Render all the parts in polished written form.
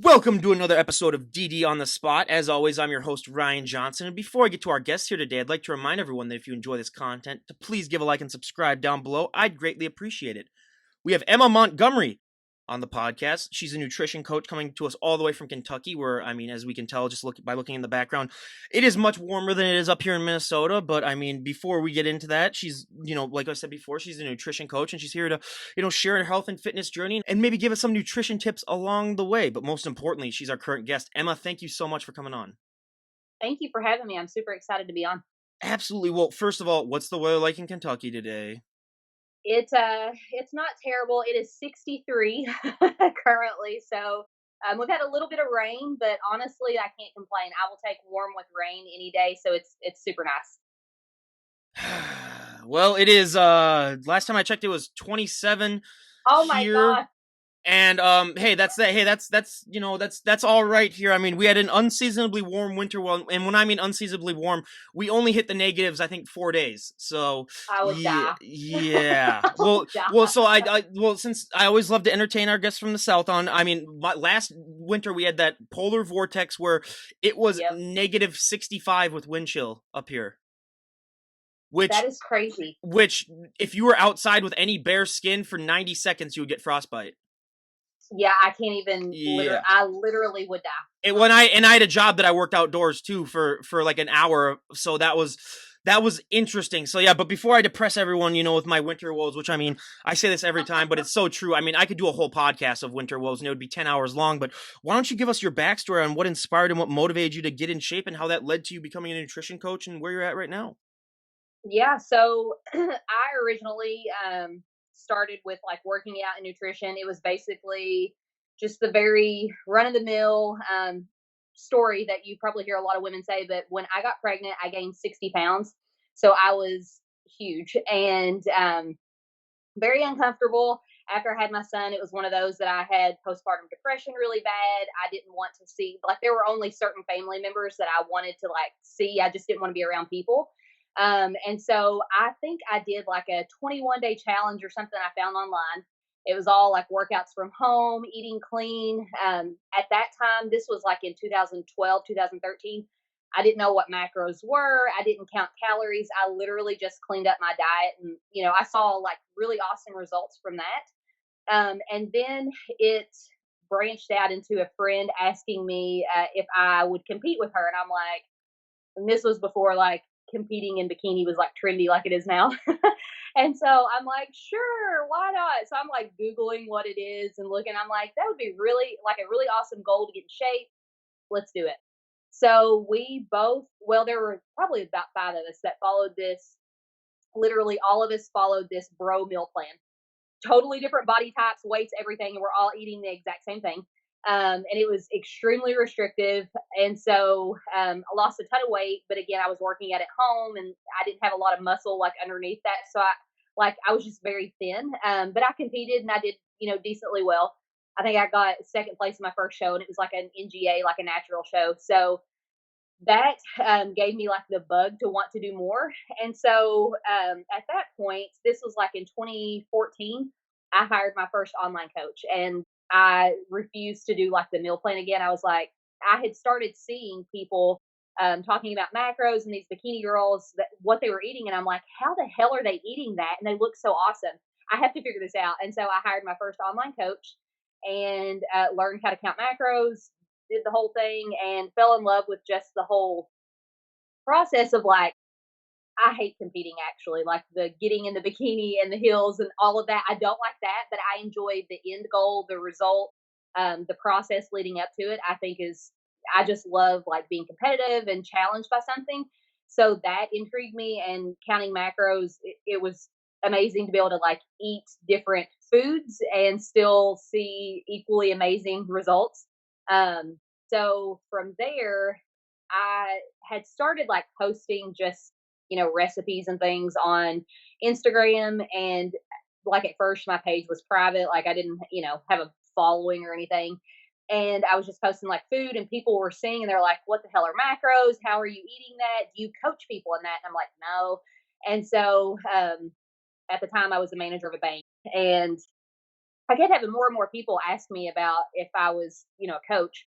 Welcome to another episode of DD on the Spot. As always, I'm your host, Ryan Johnson. And before I get to our guests here today, I'd like to remind everyone that if you enjoy this content, to please give a like and subscribe down below. I'd greatly appreciate it. We have Emma Montgomery on the podcast. She's a nutrition coach coming to us all the way from Kentucky, where, as we can tell just by looking in the background, it is much warmer than it is up here in Minnesota. But, before we get into that, she's, like I said before, she's a nutrition coach, and she's here to, share her health and fitness journey and maybe give us some nutrition tips along the way. But most importantly, she's our current guest. Emma, thank you so much for coming on. Thank you for having me. I'm super excited to be on. Absolutely. Well, first of all, what's the weather like in Kentucky today? It's not terrible. It is 63 currently. So we've had a little bit of rain, but honestly, I can't complain. I will take warm with rain any day. So it's super nice. Well, it is. Last time I checked, it was 27. Oh my God. And hey, that's all right here. We had an unseasonably warm winter. Well, and when I mean unseasonably warm, we only hit the negatives, I think, 4 days. So I would die. Yeah. Well, since I always love to entertain our guests from the South last winter we had that polar vortex where it was negative 65 with wind chill up here. That is crazy. Which, if you were outside with any bare skin for 90 seconds, you would get frostbite. Yeah, I can't even. I literally would die. I had a job that I worked outdoors too for like an hour, so that was interesting. So yeah, but before I depress everyone, with my winter woes, which I say this every time, but it's so true. I could do a whole podcast of winter woes, and it would be 10 hours long. But why don't you give us your backstory on what inspired and what motivated you to get in shape, and how that led to you becoming a nutrition coach and where you're at right now? Yeah, so I originally started with like working out and nutrition. It was basically just the very run-of-the-mill story that you probably hear a lot of women say. But when I got pregnant, I gained 60 pounds. So I was huge and very uncomfortable. After I had my son, it was one of those that I had postpartum depression really bad. I didn't want to see, like, there were only certain family members that I wanted to like see. I just didn't want to be around people. And so I think I did like a 21-day challenge or something I found online. It was all like workouts from home, eating clean. At that time, this was like in 2012, 2013. I didn't know what macros were. I didn't count calories. I literally just cleaned up my diet. And, I saw like really awesome results from that. And then it branched out into a friend asking me if I would compete with her. And I'm like, and this was before like competing in bikini was like trendy like it is now. And so I'm like, sure, why not? So I'm like Googling what it is and looking, I'm like, that would be really like a really awesome goal to get in shape. Let's do it. So we both, there were probably about 5 of us that followed this. Literally all of us followed this bro meal plan. Totally different body types, weights, everything. And we're all eating the exact same thing. And it was extremely restrictive. And so I lost a ton of weight, but again, I was working at home and I didn't have a lot of muscle like underneath that. So I was just very thin, but I competed and I did, decently well. I think I got second place in my first show and it was like an NGA, like a natural show. So that gave me like the bug to want to do more. And so at that point, this was like in 2014, I hired my first online coach and I refused to do like the meal plan again. I was like, I had started seeing people talking about macros and these bikini girls, what they were eating. And I'm like, how the hell are they eating that? And they look so awesome. I have to figure this out. And so I hired my first online coach and learned how to count macros, did the whole thing and fell in love with just the whole process of like, I hate competing actually, like the getting in the bikini and the heels and all of that. I don't like that, but I enjoy the end goal, the result, the process leading up to it. I just love like being competitive and challenged by something. So that intrigued me, and counting macros, it was amazing to be able to like eat different foods and still see equally amazing results. So from there, I had started like posting just, recipes and things on Instagram. And like at first my page was private. Like I didn't, have a following or anything. And I was just posting like food and people were seeing and they're like, what the hell are macros? How are you eating that? Do you coach people in that? And I'm like, no. And so, at the time I was the manager of a bank and I kept having more and more people ask me about if I was, a coach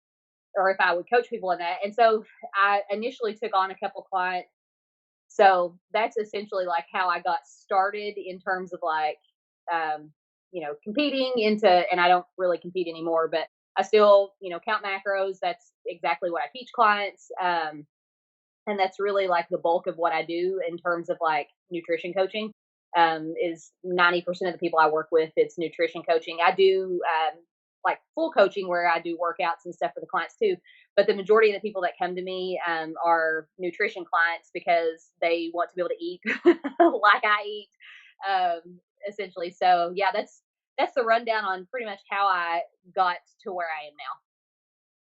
or if I would coach people in that. And so I initially took on a couple clients. So that's essentially like how I got started in terms of like, competing into, and I don't really compete anymore, but I still, count macros. That's exactly what I teach clients. And that's really like the bulk of what I do in terms of like nutrition coaching. Is 90% of the people I work with, it's nutrition coaching. I do like full coaching where I do workouts and stuff for the clients too. But the majority of the people that come to me are nutrition clients because they want to be able to eat like I eat, essentially. So yeah, that's the rundown on pretty much how I got to where I am now.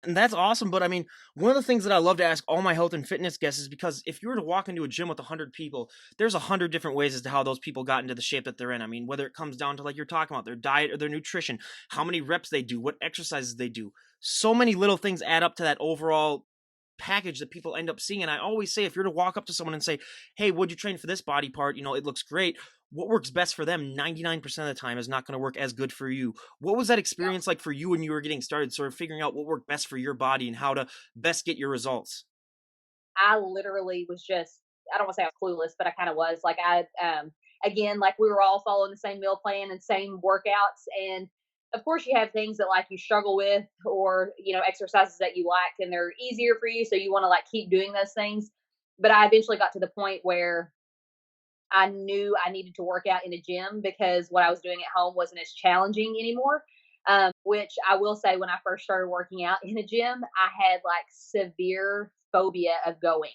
And that's awesome. But I mean, one of the things that I love to ask all my health and fitness guests is because if you were to walk into a gym with 100 people, there's 100 different ways as to how those people got into the shape that they're in. I mean, whether it comes down to like you're talking about their diet or their nutrition, how many reps they do, what exercises they do. So many little things add up to that overall package that people end up seeing. And I always say, if you're to walk up to someone and say, hey, would you train for this body part? It looks great. What works best for them 99% of the time is not going to work as good for you. What was that experience like for you when you were getting started, sort of figuring out what worked best for your body and how to best get your results? I literally was just, I don't want to say I was clueless, but I kind of was. Like again, like we were all following the same meal plan and same workouts. And of course you have things that like you struggle with or, exercises that you liked and they're easier for you. So you want to like keep doing those things. But I eventually got to the point where I knew I needed to work out in a gym because what I was doing at home wasn't as challenging anymore. Which I will say, when I first started working out in a gym, I had like severe phobia of going.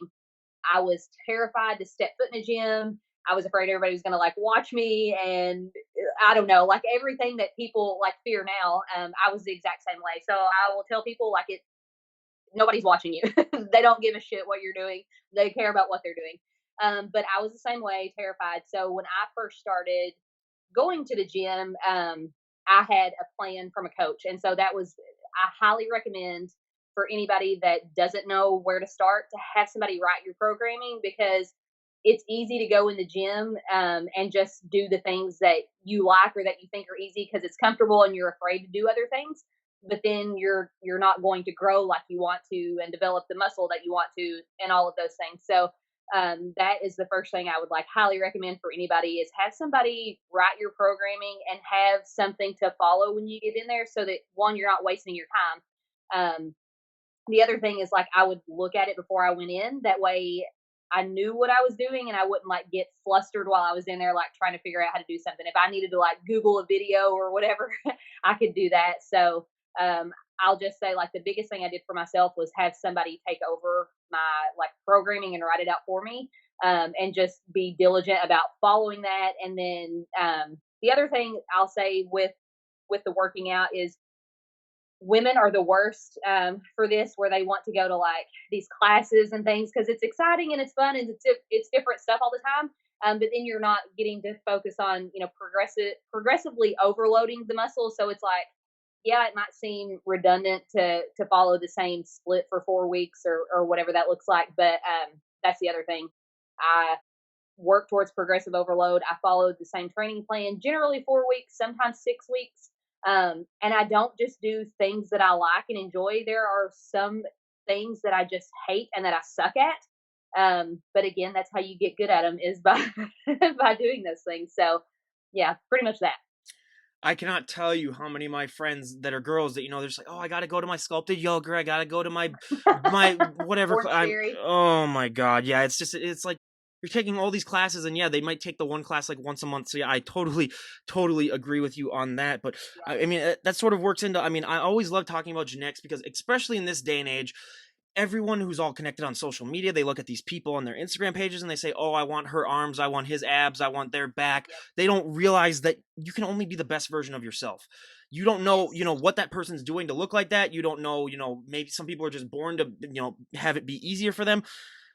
I was terrified to step foot in a gym. I was afraid everybody was going to like watch me, and I don't know, like everything that people like fear now. I was the exact same way. So I will tell people like it. Nobody's watching you. They don't give a shit what you're doing. They care about what they're doing. But I was the same way, terrified. So when I first started going to the gym, I had a plan from a coach. And so that was, I highly recommend for anybody that doesn't know where to start to have somebody write your programming because it's easy to go in the gym and just do the things that you like or that you think are easy because it's comfortable and you're afraid to do other things. But then you're not going to grow like you want to and develop the muscle that you want to and all of those things. So that is the first thing I would like highly recommend for anybody is have somebody write your programming and have something to follow when you get in there so that one, you're not wasting your time. The other thing is like I would look at it before I went in. That way I knew what I was doing and I wouldn't like get flustered while I was in there, like trying to figure out how to do something. If I needed to like Google a video or whatever, I could do that. So um, I'll just say like the biggest thing I did for myself was have somebody take over my like programming and write it out for me, and just be diligent about following that. And then the other thing I'll say with the working out is women are the worst for this, where they want to go to like these classes and things because it's exciting and it's fun and it's different stuff all the time. But then you're not getting to focus on progressively overloading the muscle. So it's like, yeah, it might seem redundant to follow the same split for 4 weeks or whatever that looks like. But that's the other thing. I work towards progressive overload. I followed the same training plan, generally 4 weeks, sometimes 6 weeks. And I don't just do things that I like and enjoy. There are some things that I just hate and that I suck at. But again, that's how you get good at them is by by doing those things. So yeah, pretty much that. I cannot tell you how many of my friends that are girls that they're just like, oh, I gotta go to my sculpted yoga, I gotta go to my whatever. Orange I'm Theory. oh my god, yeah, it's like you're taking all these classes, and yeah, they might take the one class like once a month. So yeah, I totally agree with you on that. But Yeah. I mean, that sort of works into. I mean, I always love talking about genetics because, especially in this day and age, everyone who's all connected on social media, they look at these people on their Instagram pages and they say, oh, I want her arms, I want his abs, I want their back. Yep. They don't realize that you can only be the best version of yourself. You don't know, Yes. what that person's doing to look like that. You don't know, maybe some people are just born to, have it be easier for them.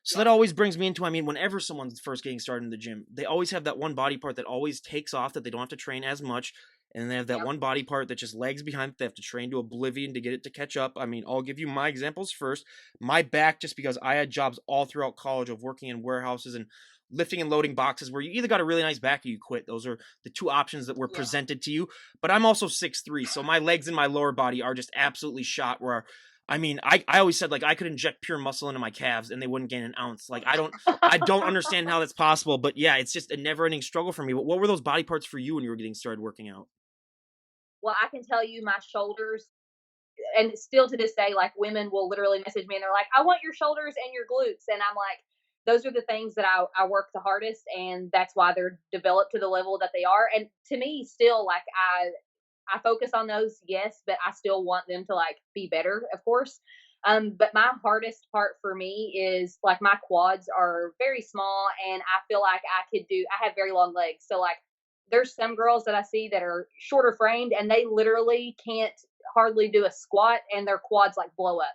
So that Yep. always brings me into, I mean, whenever someone's first getting started in the gym, they always have that one body part that always takes off, that they don't have to train as much. And then they have that Yep. one body part that just lags behind, that they have to train to oblivion to get it to catch up. I mean, I'll give you my examples first. My back, just because I had jobs all throughout college of working in warehouses and lifting and loading boxes where you either got a really nice back or you quit. Those are the two options that were Yeah. presented to you. But I'm also 6'3", so my legs and my lower body are just absolutely shot. Where I mean, I always said like I could inject pure muscle into my calves and they wouldn't gain an ounce. Like I don't understand how that's possible. But yeah, it's just a never ending struggle for me. But what were those body parts for you when you were getting started working out? Well, I can tell you my shoulders, and still to this day, like women will literally message me and they're like, I want your shoulders and your glutes. And I'm like, those are the things that I work the hardest, and that's why they're developed to the level that they are. And to me, still, like I focus on those, yes, but I still want them to like be better, of course. But my hardest part for me is like my quads are very small, and I feel like I have very long legs. So like there's some girls that I see that are shorter framed and they literally can't hardly do a squat and their quads like blow up.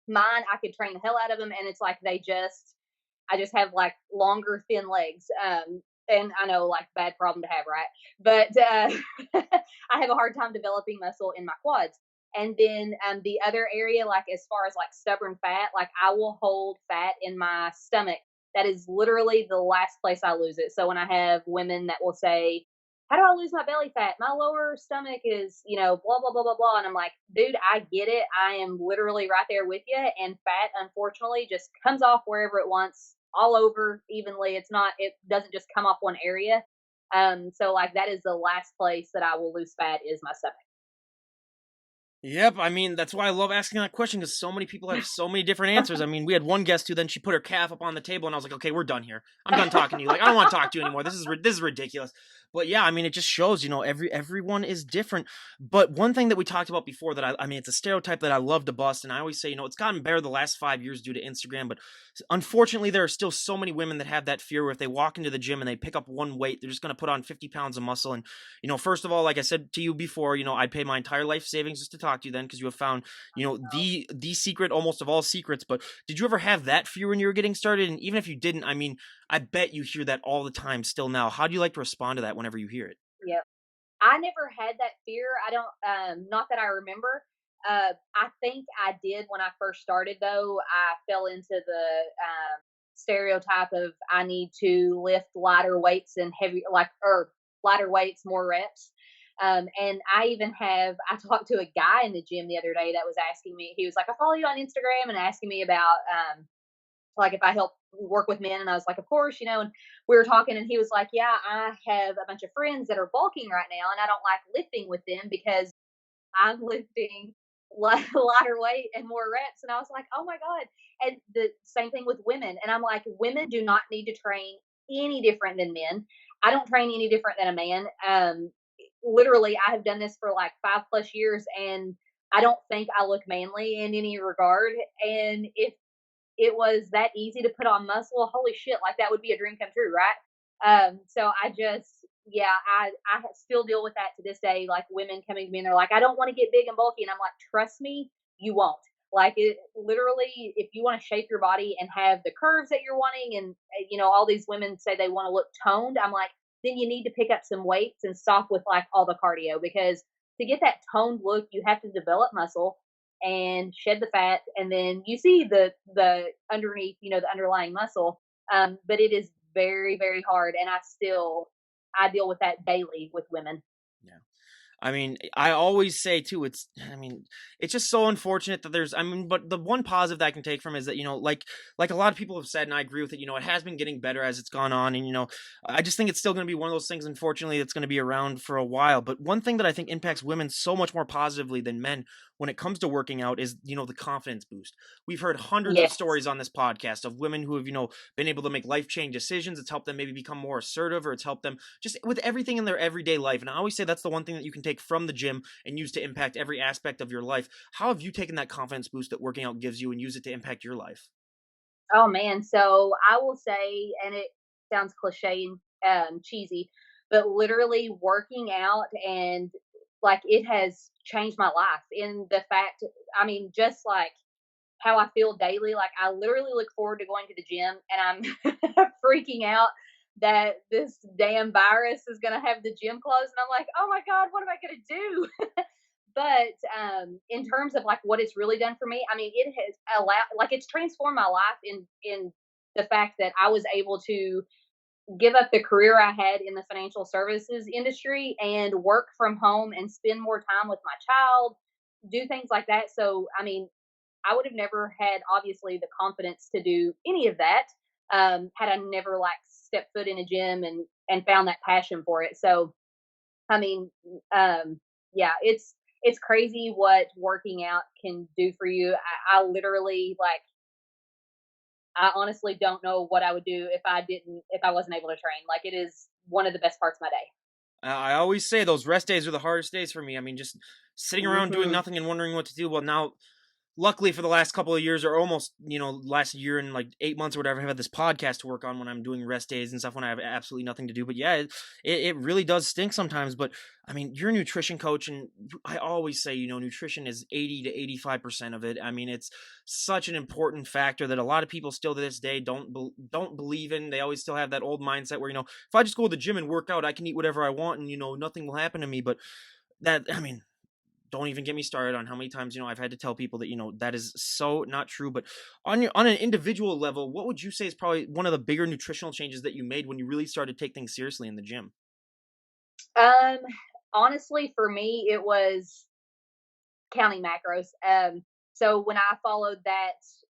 Mine, I could train the hell out of them, and it's like I just have like longer, thin legs. And I know, like, bad problem to have, right? But I have a hard time developing muscle in my quads. And then the other area, like as far as like stubborn fat, like I will hold fat in my stomach. That is literally the last place I lose it. So when I have women that will say, how do I lose my belly fat? My lower stomach is, blah, blah, blah, blah, blah. And I'm like, dude, I get it. I am literally right there with you. And fat, unfortunately, just comes off wherever it wants, all over evenly. It doesn't just come off one area. So like that is the last place that I will lose fat is my stomach. Yep, I mean that's why I love asking that question because so many people have so many different answers. I mean, we had one guest who then she put her calf up on the table, and I was like, "Okay, we're done here. I'm done talking to you. Like, I don't want to talk to you anymore. This is ridiculous." But yeah, I mean, it just shows, everyone is different. But one thing that we talked about before that I mean, it's a stereotype that I love to bust, and I always say, it's gotten better the last 5 years due to Instagram, but unfortunately, there are still so many women that have that fear where if they walk into the gym and they pick up one weight, they're just going to put on 50 pounds of muscle. And first of all, like I said to you before, I'd pay my entire life savings just to talk to you then because you have found, the secret almost of all secrets. But did you ever have that fear when you were getting started? And even if you didn't, I mean, I bet you hear that all the time still now. How do you like to respond to that whenever you hear it? Yep. I never had that fear. I don't, not that I remember. I think I did when I first started, though. I fell into the stereotype of I need to lift lighter weights and or lighter weights, more reps. And I talked to a guy in the gym the other day that was asking me, he was like, I follow you on Instagram, and asking me about, like if I help work with men. And I was like, of course, and we were talking, and he was like, yeah, I have a bunch of friends that are bulking right now, and I don't like lifting with them because I'm lifting lighter weight and more reps. And I was like, oh my God. And the same thing with women. And I'm like, women do not need to train any different than men. I don't train any different than a man. Literally, I have done this for like 5+ years, and I don't think I look manly in any regard. And if it was that easy to put on muscle, holy shit, like that would be a dream come true, right? So I still deal with that to this day. Like women coming to me and they're like, I don't want to get big and bulky. And I'm like, trust me, you won't. Like it literally, if you want to shape your body and have the curves that you're wanting, and all these women say they want to look toned, I'm like, then you need to pick up some weights and stop with like all the cardio, because to get that toned look, you have to develop muscle and shed the fat, and then you see the underneath, the underlying muscle. But it is very, very hard, and I deal with that daily with women. Yeah. I mean, I always say too, I mean, it's just so unfortunate that but the one positive that I can take from it is that, like a lot of people have said, and I agree with it, it has been getting better as it's gone on. And, I just think it's still going to be one of those things, unfortunately, that's going to be around for a while. But one thing that I think impacts women so much more positively than men when it comes to working out is, the confidence boost. We've heard hundreds of Yes. stories on this podcast of women who have, been able to make life-changing decisions. It's helped them maybe become more assertive, or it's helped them just with everything in their everyday life. And I always say that's the one thing that you can take from the gym and use to impact every aspect of your life. How have you taken that confidence boost that working out gives you and use it to impact your life? Oh man. So I will say, and it sounds cliche and cheesy, but literally working out, and like it has changed my life in the fact, I mean, just like how I feel daily. Like I literally look forward to going to the gym, and I'm freaking out that this damn virus is going to have the gym closed. And I'm like, oh my God, what am I going to do? But in terms of like what it's really done for me, I mean, it has allowed, like, it's transformed my life in the fact that I was able to give up the career I had in the financial services industry and work from home and spend more time with my child, do things like that. So, I mean, I would have never had obviously the confidence to do any of that had I never like stepped foot in a gym and found that passion for it. So, I mean, yeah, it's crazy what working out can do for you. I literally like I honestly don't know what I would do if I wasn't able to train. Like it is one of the best parts of my day. I always say those rest days are the hardest days for me. I mean, just sitting around doing Mhm. nothing and wondering what to do. Well, now luckily for the last couple of years, or almost last year and like 8 months or whatever, I've had this podcast to work on when I'm doing rest days and stuff when I have absolutely nothing to do. But yeah, it really does stink sometimes. But I mean, you're a nutrition coach, and I always say nutrition is 80 to 85% of it. I mean, it's such an important factor that a lot of people still to this day don't believe in. They always still have that old mindset where if I just go to the gym and work out, I can eat whatever I want and nothing will happen to me. But that, I mean, don't even get me started on how many times I've had to tell people that that is so not true. But on an individual level, what would you say is probably one of the bigger nutritional changes that you made when you really started to take things seriously in the gym? Um, Honestly, for me, it was counting macros. So when I followed that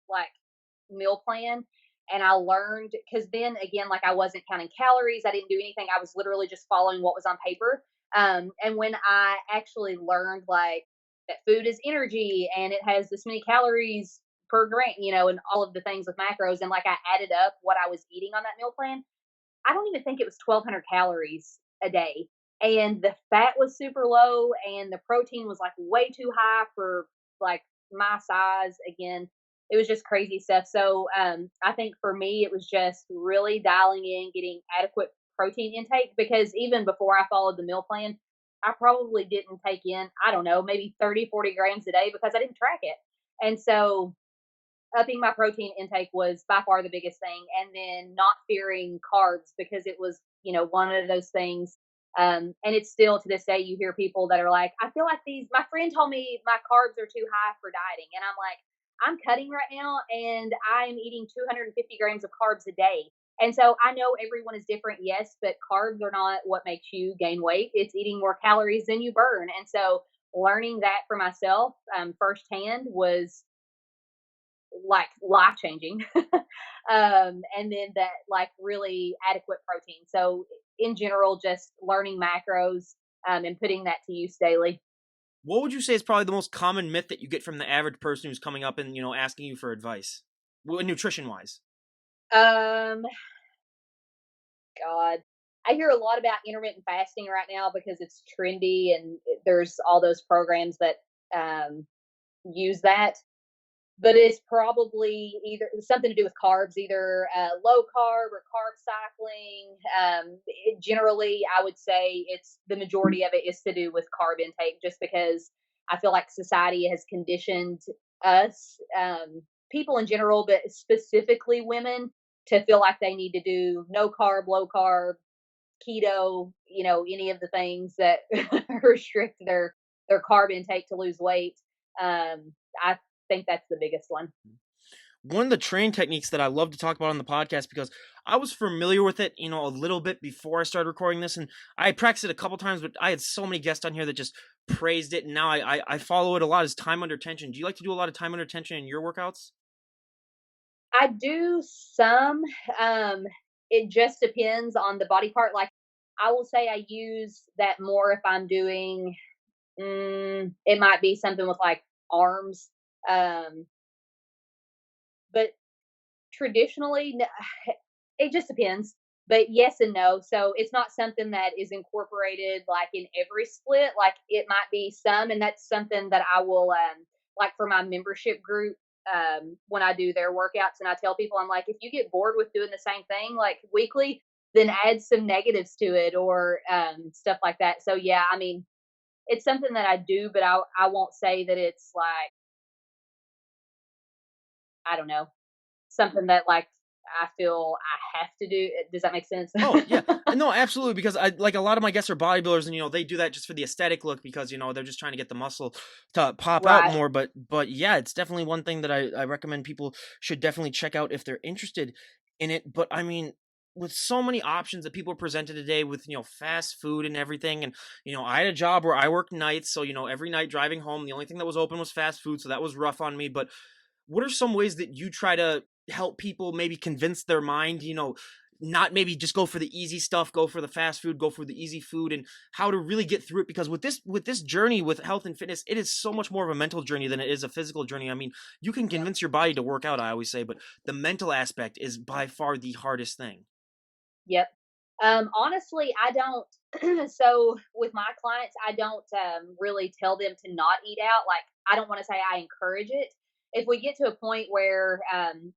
like meal plan and I learned because then again, like I wasn't counting calories, I didn't do anything. I was literally just following what was on paper. And when I actually learned like that food is energy and it has this many calories per gram, and all of the things with macros, and like I added up what I was eating on that meal plan, I don't even think it was 1,200 calories a day. And the fat was super low, and the protein was like way too high for like my size. Again, it was just crazy stuff. So I think for me, it was just really dialing in, getting adequate protein intake because even before I followed the meal plan, I probably didn't take in, I don't know, maybe 30, 40 grams a day because I didn't track it. And so upping my protein intake was by far the biggest thing, and then not fearing carbs because it was one of those things. And it's still to this day you hear people that are like, I feel like these my friend told me my carbs are too high for dieting, and I'm like, I'm cutting right now and I'm eating 250 grams of carbs a day. And so I know everyone is different, yes, but carbs are not what makes you gain weight. It's eating more calories than you burn. And so learning that for myself firsthand was like life changing. And then that like really adequate protein. So in general, just learning macros and putting that to use daily. What would you say is probably the most common myth that you get from the average person who's coming up and asking you for advice, nutrition wise? Um, God, I hear a lot about intermittent fasting right now because it's trendy and there's all those programs that um, use that. But it's probably either something to do with carbs, either low carb or carb cycling. Generally, I would say it's the majority of it is to do with carb intake, just because I feel like society has conditioned us, people in general, but specifically women, to feel like they need to do no carb, low carb, keto, any of the things that restrict their carb intake to lose weight. I think that's the biggest one. One of the train techniques that I love to talk about on the podcast because I was familiar with it, a little bit before I started recording this, and I practiced it a couple times, but I had so many guests on here that just praised it, and now I follow it a lot. Is time under tension. Do you like to do a lot of time under tension in your workouts? I do some. Um, it just depends on the body part. Like I will say, I use that more if I'm doing. It might be something with like arms, um, but traditionally, it just depends. But yes and no. So it's not something that is incorporated like in every split. Like it might be some, and that's something that I will like for my membership group when I do their workouts, and I tell people I'm like, if you get bored with doing the same thing like weekly, then add some negatives to it or stuff like that. So yeah, I mean, it's something that I do, but I won't say that it's like I don't know something that like I feel I have to do. Does that make sense? Oh yeah, no, absolutely. Because I like a lot of my guests are bodybuilders, and they do that just for the aesthetic look because they're just trying to get the muscle to pop out Right. more. But yeah, it's definitely one thing that I recommend people should definitely check out if they're interested. in it. But I mean, with so many options that people are presented today with, fast food and everything. And, I had a job where I worked nights. So, every night driving home, the only thing that was open was fast food. So that was rough on me. But what are some ways that you try to help people maybe convince their mind, not maybe just go for the easy stuff, go for the fast food, go for the easy food, and how to really get through it? Because with this journey with health and fitness, it is so much more of a mental journey than it is a physical journey. I mean, you can Yep. convince your body to work out, I always say, but the mental aspect is by far the hardest thing. Yep. Honestly, I don't. So with my clients, I don't really tell them to not eat out. Like, I don't want to say I encourage it. If we get to a point where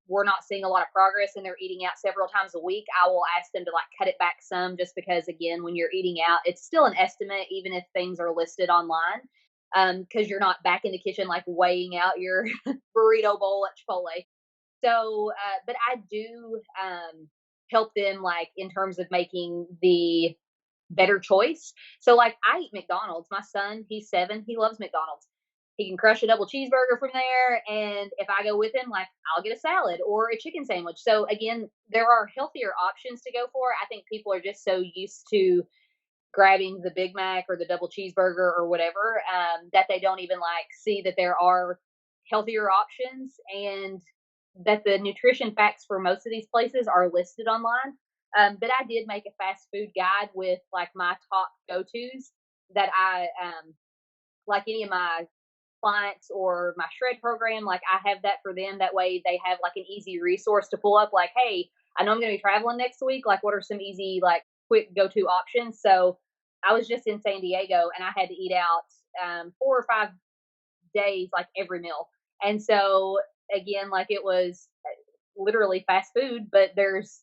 we're not seeing a lot of progress and they're eating out several times a week, I will ask them to like cut it back some, just because again, when you're eating out, it's still an estimate, even if things are listed online. Because you're not back in the kitchen like weighing out your burrito bowl at Chipotle. So, but I do help them like in terms of making the better choice. So, like, I eat McDonald's. My son, he's 7, he loves McDonald's. He can crush a double cheeseburger from there. And if I go with him, like, I'll get a salad or a chicken sandwich. So, again, there are healthier options to go for. I think people are just so used to grabbing the Big Mac or the double cheeseburger or whatever, that they don't even like see that there are healthier options, and that the nutrition facts for most of these places are listed online. But I did make a fast food guide with like my top go tos that I like any of my clients or my shred program, like I have that for them. That way they have like an easy resource to pull up, like, hey, I know I'm going to be traveling next week. Like, what are some easy, like, quick go to options? So I was just in San Diego and I had to eat out 4 or 5 days, like every meal. And so, again, like it was literally fast food, but there's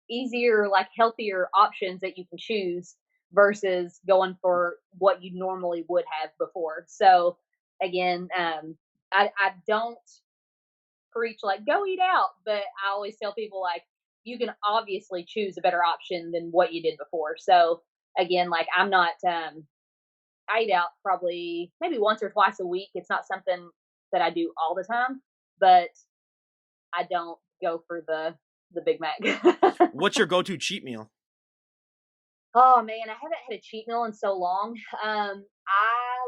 easier, like healthier options that you can choose versus going for what you normally would have before. So again, I don't preach like go eat out, but I always tell people like you can obviously choose a better option than what you did before. So again, like I'm not I eat out probably maybe once or twice a week. It's not something that I do all the time, but I don't go for the Big Mac. What's your go-to cheat meal? Oh man, I haven't had a cheat meal in so long. I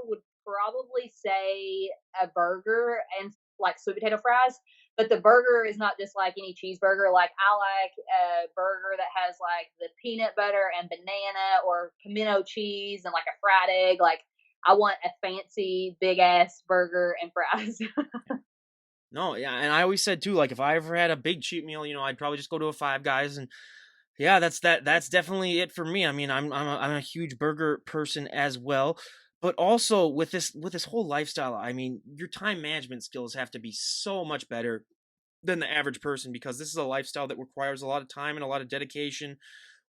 would probably say a burger and like sweet potato fries. But the burger is not just like any cheeseburger. Like I like a burger that has like the peanut butter and banana or pimento cheese and like a fried egg. Like I want a fancy big ass burger and fries. No, yeah, and I always said too, like if I ever had a big cheat meal, I'd probably just go to a Five Guys, and yeah, that's definitely it for me. I mean, I'm a huge burger person as well, but also with this whole lifestyle, I mean, your time management skills have to be so much better than the average person, because this is a lifestyle that requires a lot of time and a lot of dedication.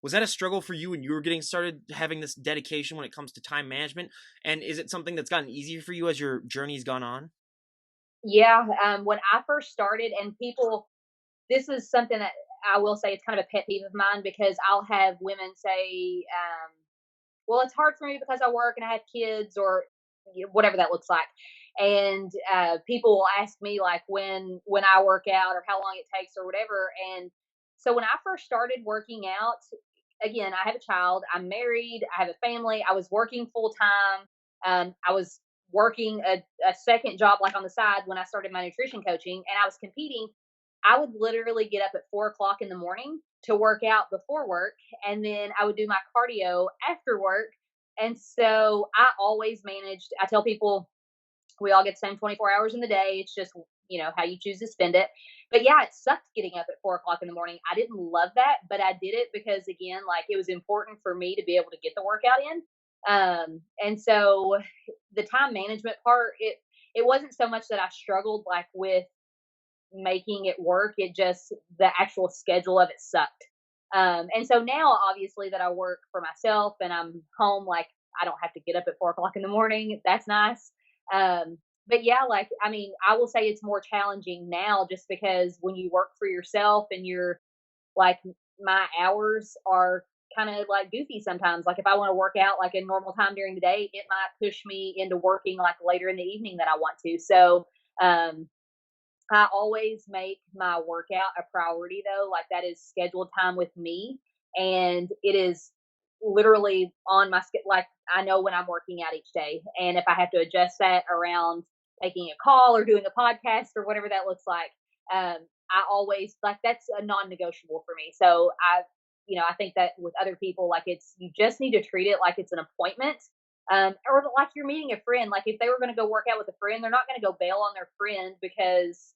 Was that a struggle for you when you were getting started having this dedication when it comes to time management? And is it something that's gotten easier for you as your journey's gone on? Yeah, when I first started, and people, this is something that I will say it's kind of a pet peeve of mine because I'll have women say, well, it's hard for me because I work and I have kids or whatever that looks like. And people will ask me like when I work out or how long it takes or whatever. And so when I first started working out, again, I have a child, I'm married, I have a family, I was working full time. I was working a second job like on the side when I started my nutrition coaching, and I was competing. I would literally get up at 4 o'clock in the morning to work out before work, and then I would do my cardio after work. And so I always managed. I tell people we all get the same 24 hours in the day. It's just, how you choose to spend it. But yeah, it sucked getting up at 4 o'clock in the morning. I didn't love that, but I did it because, again, like it was important for me to be able to get the workout in. And so the time management part, it wasn't so much that I struggled like with making it work. It just, the actual schedule of it sucked. And so now, obviously, that I work for myself and I'm home, like I don't have to get up at 4 o'clock in the morning. That's nice. But yeah, like, I mean, I will say it's more challenging now just because when you work for yourself and you're like, my hours are kind of like goofy sometimes. Like, if I want to work out like a normal time during the day, it might push me into working like later in the evening that I want to. So, um, I always make my workout a priority though. Like that is scheduled time with me. And it is literally on my like I know when I'm working out each day. And if I have to adjust that around taking a call or doing a podcast or whatever that looks like, I always like that's a non-negotiable for me. So I think that with other people, like it's you just need to treat it like it's an appointment, or like you're meeting a friend. Like if they were going to go work out with a friend, they're not going to go bail on their friend because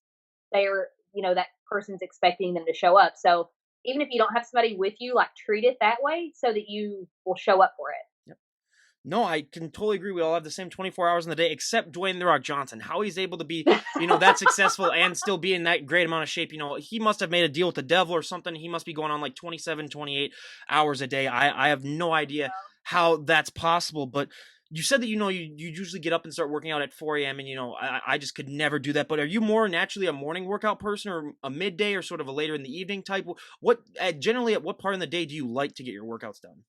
they're that person's expecting them to show up. So even if you don't have somebody with you, like treat it that way so that you will show up for it. Yep. No, I can totally agree. We all have the same 24 hours in the day, except Dwayne The Rock Johnson. How he's able to be, that successful and still be in that great amount of shape. He must have made a deal with the devil or something. He must be going on like 27, 28 hours a day. I have no idea how that's possible. But you said that, you usually get up and start working out at 4 a.m. And, I just could never do that. But are you more naturally a morning workout person or a midday or sort of a later in the evening type? Generally, at what part in the day do you like to get your workouts done?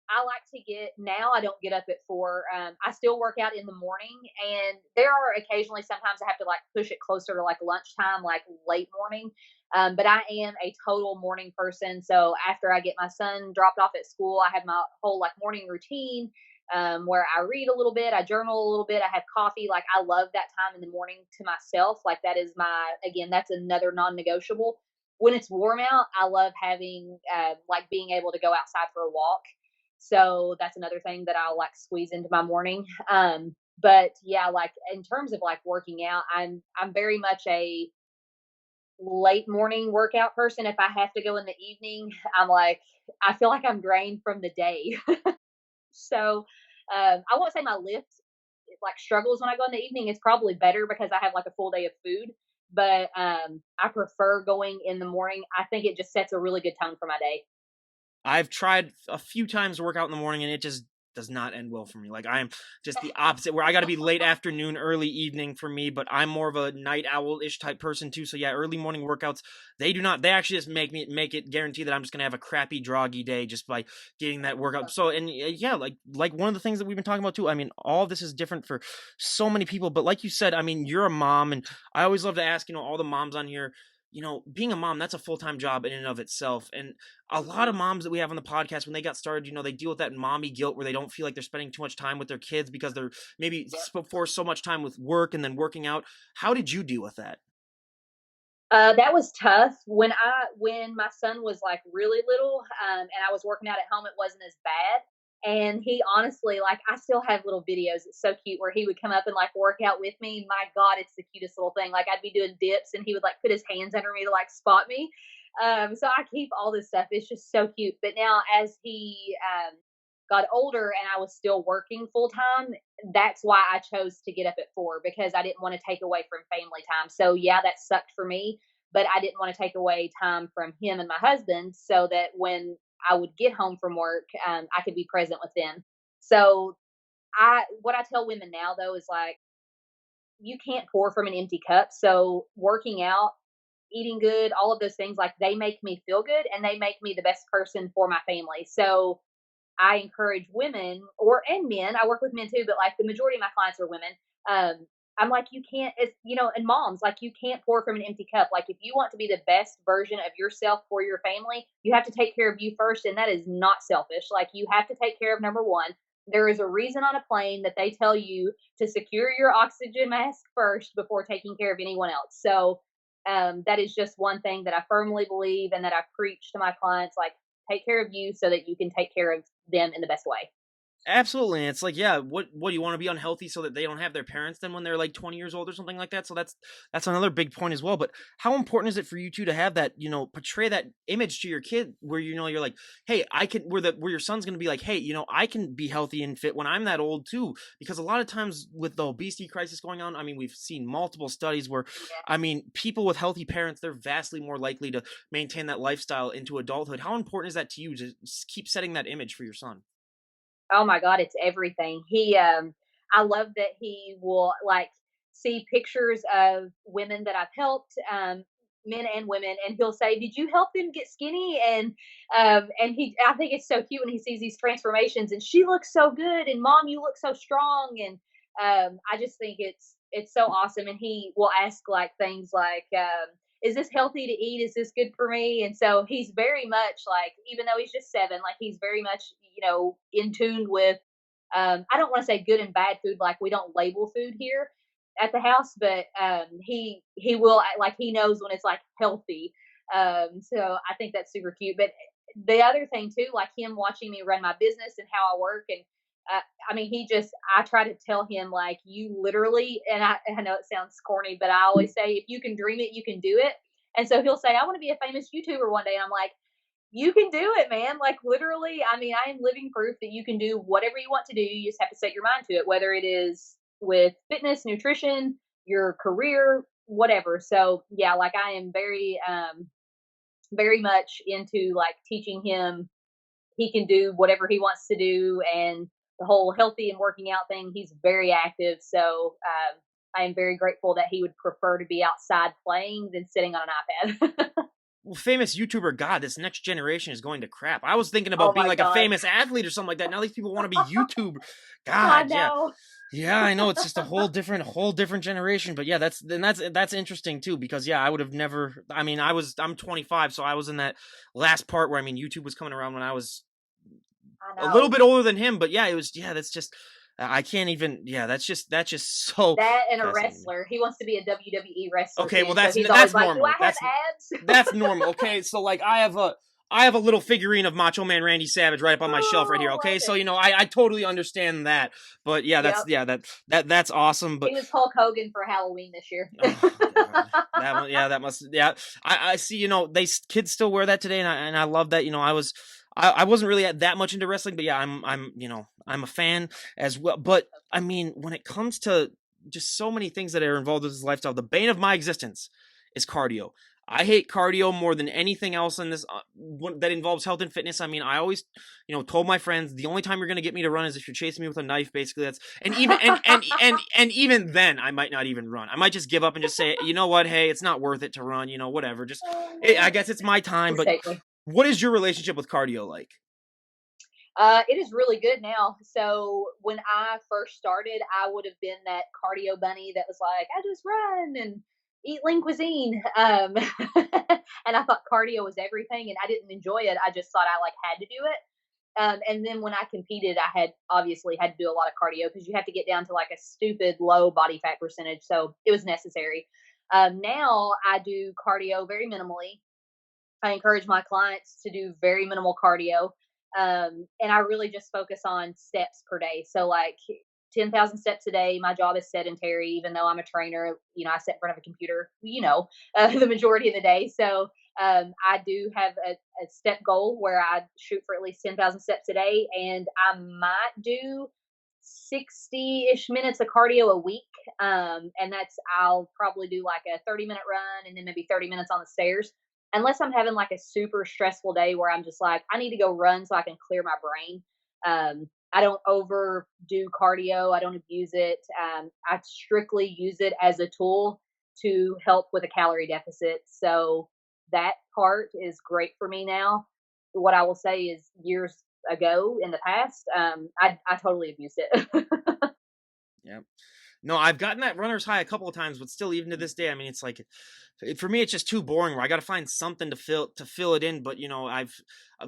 I like to get now. I don't get up at 4. I still work out in the morning, and there are occasionally sometimes I have to like push it closer to like lunchtime, like late morning. But I am a total morning person. So after I get my son dropped off at school, I have my whole like morning routine, where I read a little bit, I journal a little bit, I have coffee. Like I love that time in the morning to myself. Like that is again, that's another non-negotiable. When it's warm out, I love having like being able to go outside for a walk, so that's another thing that I'll like squeeze into my morning. But yeah, like in terms of like working out, I'm very much a late morning workout person. If I have to go in the evening, I'm like I feel like I'm drained from the day. So I won't say my lift like struggles when I go in the evening. It's probably better because I have like a full day of food. But I prefer going in the morning. I think it just sets a really good tone for my day. I've tried a few times to work out in the morning, and it just does not end well for me. Like, I'm just the opposite, where I got to be late afternoon, early evening for me. But I'm more of a night owl-ish type person too. So yeah, early morning workouts, they do not. They actually just make it guarantee that I'm just gonna have a crappy, droggy day just by getting that workout. So and yeah, like one of the things that we've been talking about too. I mean, all of this is different for so many people. But like you said, I mean, you're a mom, and I always love to ask, all the moms on here. Being a mom, that's a full-time job in and of itself. And a lot of moms that we have on the podcast, when they got started, they deal with that mommy guilt where they don't feel like they're spending too much time with their kids because they're maybe for so much time with work and then working out. How did you deal with that? That was tough when my son was like really little, and I was working out at home. It wasn't as bad, and he honestly like I still have little videos. It's so cute where he would come up and like work out with me. My God, it's the cutest little thing. Like I'd be doing dips, and he would like put his hands under me to like spot me. So I keep all this stuff. It's just so cute. But now as he got older and I was still working full time, that's why I chose to get up at 4 because I didn't want to take away from family time. So yeah, that sucked for me, but I didn't want to take away time from him and my husband so that when I would get home from work, I could be present with them. So what I tell women now though is like, you can't pour from an empty cup. So working out, eating good, all of those things, like they make me feel good and they make me the best person for my family. So I encourage women and men. I work with men too, but like the majority of my clients are women. I'm like, you can't, and moms, like you can't pour from an empty cup. Like if you want to be the best version of yourself for your family, you have to take care of you first. And that is not selfish. Like you have to take care of number one. There is a reason on a plane that they tell you to secure your oxygen mask first before taking care of anyone else. So that is just one thing that I firmly believe and that I preach to my clients. Like, take care of you so that you can take care of them in the best way. Absolutely. And it's like, yeah, what do you want to be unhealthy so that they don't have their parents then when they're like 20 years old or something like that? So that's another big point as well. But how important is it for you two to have that, portray that image to your kid where you're like, hey, I can where your son's gonna be like, hey, I can be healthy and fit when I'm that old too. Because a lot of times with the obesity crisis going on, I mean, we've seen multiple studies where I mean, people with healthy parents, they're vastly more likely to maintain that lifestyle into adulthood. How important is that to you to keep setting that image for your son? Oh my God, it's everything. I love that he will like see pictures of women that I've helped, men and women, and he'll say, "Did you help them get skinny?" I think it's so cute when he sees these transformations, and she looks so good, and Mom, you look so strong, and I just think it's so awesome, and he will ask like things like, "Is this healthy to eat? Is this good for me?" And so he's very much like, even though he's just 7, like he's very much in tune with. I don't want to say good and bad food, like we don't label food here at the house, but he will like he knows when it's like healthy. So I think that's super cute. But the other thing too, like him watching me run my business and how I work, and I mean, I try to tell him, like, you literally, and I know it sounds corny, but I always say, if you can dream it, you can do it. And so he'll say, I want to be a famous YouTuber one day. And I'm like, you can do it, man. Like, literally, I mean, I am living proof that you can do whatever you want to do. You just have to set your mind to it, whether it is with fitness, nutrition, your career, whatever. So, yeah, like I am very much into like teaching him he can do whatever he wants to do, and the whole healthy and working out thing, he's very active. So I am very grateful that he would prefer to be outside playing than sitting on an iPad. Well, famous YouTuber, God, this next generation is going to crap. I was thinking Oh about being my like a god. famous athlete or something like that. Now these people want to be YouTube. I God, yeah. know. Yeah, I know it's just a whole different generation, but yeah, that's interesting too because yeah, I would have never. I mean, I'm 25, so I was in that last part where I mean, YouTube was coming around when I was I a little know. bit older than him, but yeah, it was yeah. That's just I can't even. Yeah, that's just so That and a fascinating. wrestler. He wants to be a WWE wrestler Okay, too. well So he's always that's like, "Do normal. I have abs?" That's normal. Okay, so like I have a little figurine of Macho Man Randy Savage right up on my shelf right Oh, here. I Okay, love so it. I totally understand that, but yeah, Yep. that's awesome. But He was Hulk Hogan for Halloween this year. oh god, that must yeah. I see. Kids still wear that today, and I love that. I wasn't really that much into wrestling, but yeah, I'm a fan as well. But I mean, when it comes to just so many things that are involved with this lifestyle, the bane of my existence is cardio. I hate cardio more than anything else in this that involves health and fitness. I mean, I always, told my friends the only time you're gonna get me to run is if you're chasing me with a knife. Basically, that's and even and even then, I might not even run. I might just give up and just say, you know what, hey, it's not worth it to run. Whatever. Just, Oh I man. guess it's my time. Just But take me. what is your relationship with cardio like? It is really good now. So when I first started, I would have been that cardio bunny that was like, I just run and eat lean cuisine. And I thought cardio was everything, and I didn't enjoy it. I just thought I like had to do it. And then when I competed, I had obviously had to do a lot of cardio because you have to get down to like a stupid low body fat percentage. So it was necessary. Now I do cardio very minimally. I encourage my clients to do very minimal cardio. And I really just focus on steps per day. So, like 10,000 steps a day. My job is sedentary, even though I'm a trainer. I sit in front of a computer, the majority of the day. So, I do have a step goal where I shoot for at least 10,000 steps a day. And I might do 60-ish minutes of cardio a week. And I'll probably do like a 30-minute run and then maybe 30 minutes on the stairs, unless I'm having like a super stressful day where I'm just like, I need to go run so I can clear my brain. I don't overdo cardio. I don't abuse it. I strictly use it as a tool to help with a calorie deficit. So that part is great for me now. What I will say is years ago in the past, I totally abused it. Yeah. No, I've gotten that runner's high a couple of times, but still, even to this day, I mean, it's like for me, it's just too boring. Where I got to find something to fill it in. But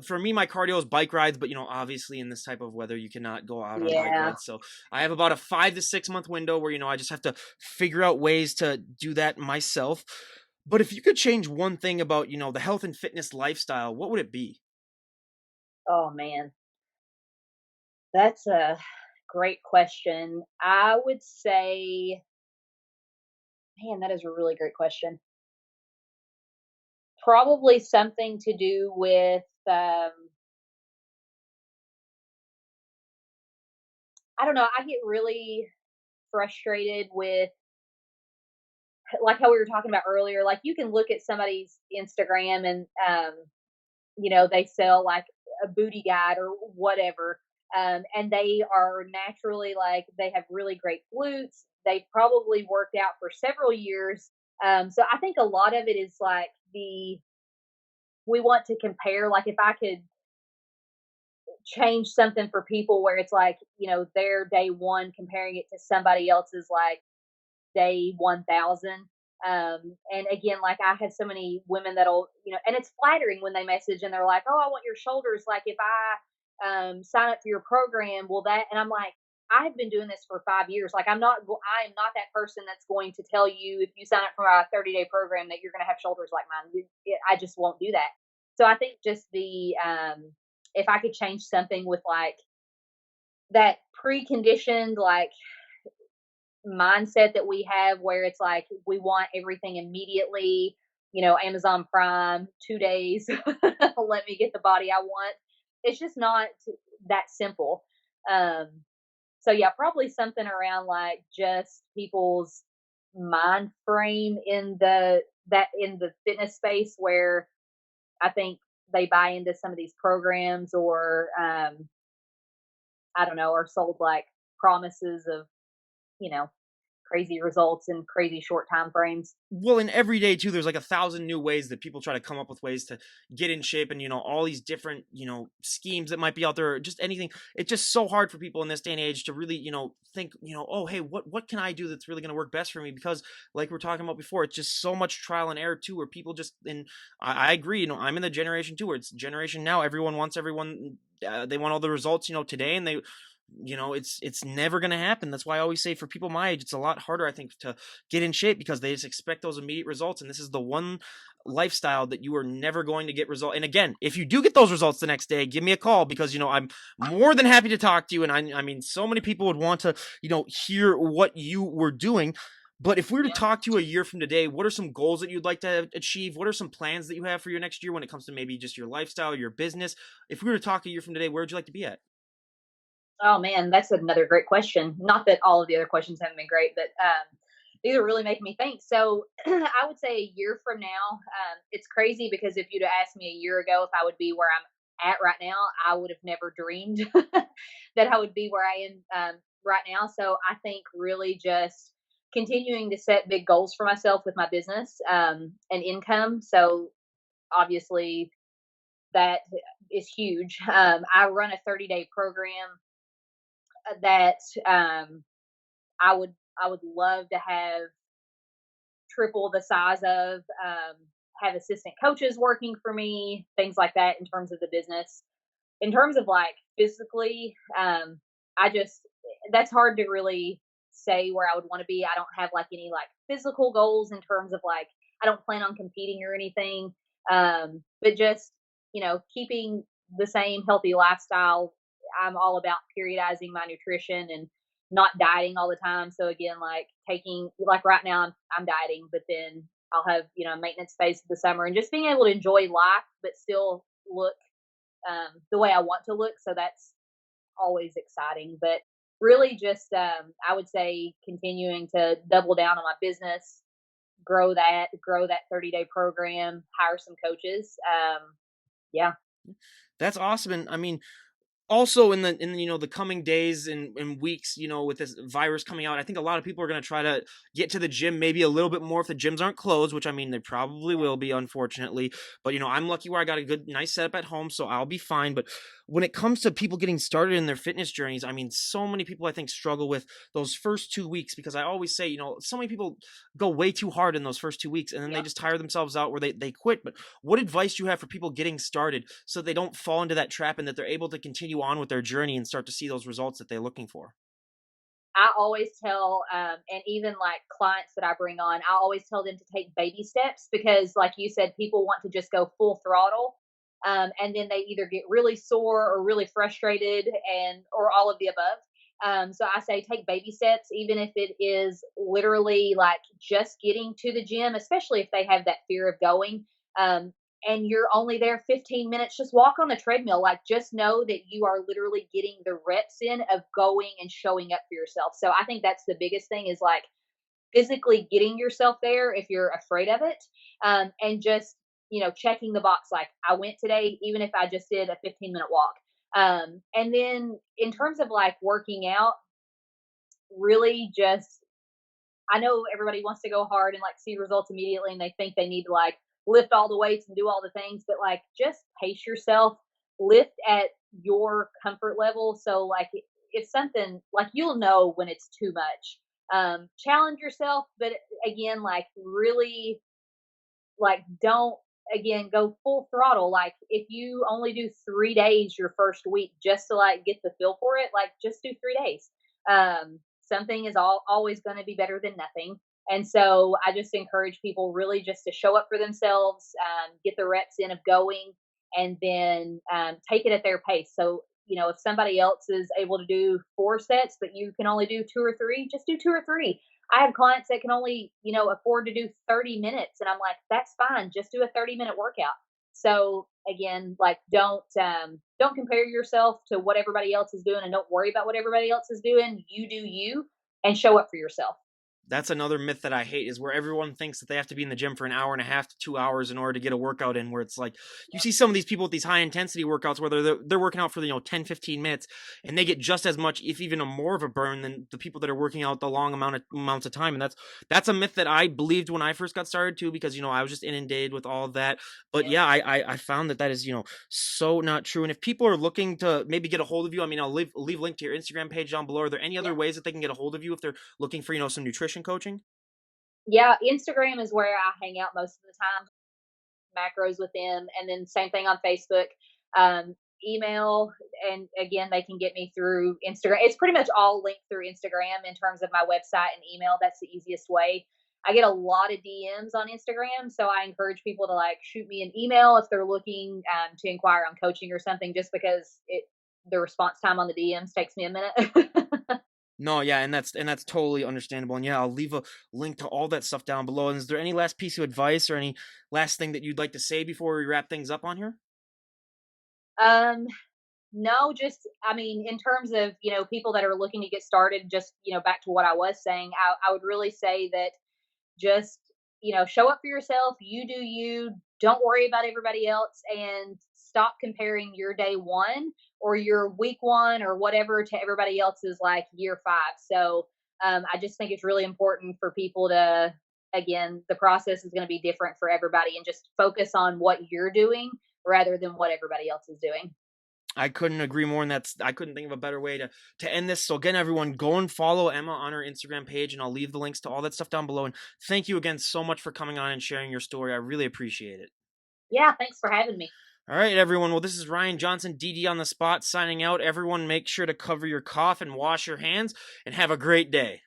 for me, my cardio is bike rides. But obviously, in this type of weather, you cannot go out on bike Yeah. rides. So I have about a 5 to 6 month window where I just have to figure out ways to do that myself. But if you could change one thing about the health and fitness lifestyle, what would it be? Oh man, that's a great question. I would say, man, that is a really great question. Probably something to do with, I don't know, I get really frustrated with, like how we were talking about earlier, like you can look at somebody's Instagram and, they sell like a booty guide or whatever. And they are naturally like, they have really great glutes. They've probably worked out for several years. So I think a lot of it is like we want to compare. Like if I could change something for people where it's like, their day one comparing it to somebody else's, like day 1000. And again, like I have so many women that'll, and it's flattering when they message and they're like, "Oh, I want your shoulders. Like if I sign up for your program, will that?" And I'm like, I've been doing this for 5 years. Like I am not that person that's going to tell you if you sign up for a 30-day program that you're going to have shoulders like mine. I just won't do that. So I think just if I could change something with like that preconditioned like mindset that we have where it's like we want everything immediately, Amazon Prime, 2 days, let me get the body I want. It's just not that simple. Um, so yeah, probably something around like just people's mind frame in the fitness space where I think they buy into some of these programs or I don't know, are sold like promises of, you know, crazy results in crazy short time frames. Well, and every day too, there's like 1,000 new ways that people try to come up with ways to get in shape, and all these different schemes that might be out there, or just anything. It's just so hard for people in this day and age to really think oh, hey, what can I do that's really going to work best for me, because like we're talking about before, it's just so much trial and error too, where people just, and I agree, I'm in the generation too where it's generation now, everyone wants everyone, they want all the results today, and they, it's never going to happen. That's why I always say for people my age, it's a lot harder, I think, to get in shape, because they just expect those immediate results, and this is the one lifestyle that you are never going to get result. And again, if you do get those results the next day, give me a call, because I'm more than happy to talk to you. And I mean, so many people would want to hear what you were doing. But if we were to Yeah. talk to you a year from today, what are some goals that you'd like to achieve? What are some plans that you have for your next year when it comes to maybe just your lifestyle, your business? If we were to talk a year from today, where would you like to be at? Oh man, that's another great question. Not that all of the other questions haven't been great, but these are really making me think. So I would say a year from now, it's crazy because if you'd have asked me a year ago if I would be where I'm at right now, I would have never dreamed that I would be where I am right now. So I think really just continuing to set big goals for myself with my business and income. So obviously that is huge. I run a 30-day program that I would I would love to have triple the size of, have assistant coaches working for me, things like that in terms of the business. In terms of like physically, I just that's hard to really say where I would want to be. I don't have like any like physical goals in terms of like I don't plan on competing or anything. But just keeping the same healthy lifestyle. I'm all about periodizing my nutrition and not dieting all the time. So again, like taking like right now I'm dieting, but then I'll have a maintenance phase of the summer and just being able to enjoy life, but still look the way I want to look. So that's always exciting. But really, just I would say continuing to double down on my business, grow that 30-day program, hire some coaches. Yeah. That's awesome. And I mean, also in the coming days and weeks, with this virus coming out, I think a lot of people are going to try to get to the gym maybe a little bit more if the gyms aren't closed, which I mean they probably will be, unfortunately. But I'm lucky where I got a good nice setup at home, so I'll be fine. But when it comes to people getting started in their fitness journeys, I mean, so many people I think struggle with those first 2 weeks, because I always say, so many people go way too hard in those first 2 weeks, and then they Yep. just tire themselves out where they quit. But what advice do you have for people getting started so they don't fall into that trap, and that they're able to continue on with their journey and start to see those results that they're looking for? I always tell, and even like clients that I bring on, I always tell them to take baby steps because, like you said, people want to just go full throttle, and then they either get really sore or really frustrated, and or all of the above. So I say take baby steps, even if it is literally like just getting to the gym, especially if they have that fear of going. Um, and you're only there 15 minutes, just walk on the treadmill. Like, just know that you are literally getting the reps in of going and showing up for yourself. So I think that's the biggest thing is like physically getting yourself there if you're afraid of it. And just, checking the box. Like, I went today, even if I just did a 15-minute walk. And then in terms of like working out, really just I know everybody wants to go hard and like see results immediately and they think they need to like lift all the weights and do all the things, but like just pace yourself, lift at your comfort level. So like if something like you'll know when it's too much. challenge yourself, but again, like really, like don't again go full throttle. Like if you only do 3 days your first week just to like get the feel for it, like just do 3 days. Something is always going to be better than nothing. And so I just encourage people really just to show up for themselves, get the reps in of going, and then take it at their pace. So, if somebody else is able to do 4 sets, but you can only do 2 or 3, just do 2 or 3. I have clients that can only, afford to do 30 minutes. And I'm like, that's fine. Just do a 30-minute workout. So again, like don't compare yourself to what everybody else is doing, and don't worry about what everybody else is doing. You do you, and show up for yourself. That's another myth that I hate, is where everyone thinks that they have to be in the gym for an hour and a half to 2 hours in order to get a workout in, where it's like you see some of these people with these high intensity workouts where they're working out for 10-15 minutes, and they get just as much, if even a more of a burn than the people that are working out the long amounts of time. And that's a myth that I believed when I first got started too, because I was just inundated with all of that. But Yep. yeah, I found that is so not true. And if people are looking to maybe get a hold of you, I mean, I'll leave link to your Instagram page down below. Are there any other Yeah. ways that they can get a hold of you if they're looking for some nutrition coaching? Yeah. Instagram is where I hang out most of the time. Macros with them, and then same thing on Facebook. Email, and again, they can get me through Instagram. It's pretty much all linked through Instagram in terms of my website and email. That's the easiest way. I get a lot of DMs on Instagram, so I encourage people to like shoot me an email if they're looking to inquire on coaching or something, just because the response time on the DMs takes me a minute. No, yeah, and that's totally understandable. And yeah, I'll leave a link to all that stuff down below. And is there any last piece of advice or any last thing that you'd like to say before we wrap things up on here? um, No, just I mean, in terms of, people that are looking to get started, just, back to what I was saying, I would really say that just, show up for yourself, you do you, don't worry about everybody else, and stop comparing your day one or your week one or whatever to everybody else's like year five. So I just think it's really important for people to, again, the process is going to be different for everybody, and just focus on what you're doing rather than what everybody else is doing. I couldn't agree more, and I couldn't think of a better way to end this. So again, everyone, go and follow Emma on her Instagram page, and I'll leave the links to all that stuff down below. And thank you again so much for coming on and sharing your story. I really appreciate it. Yeah, thanks for having me. All right, everyone. Well, this is Ryan Johnson, DD on the spot, signing out. Everyone, make sure to cover your cough and wash your hands, and have a great day.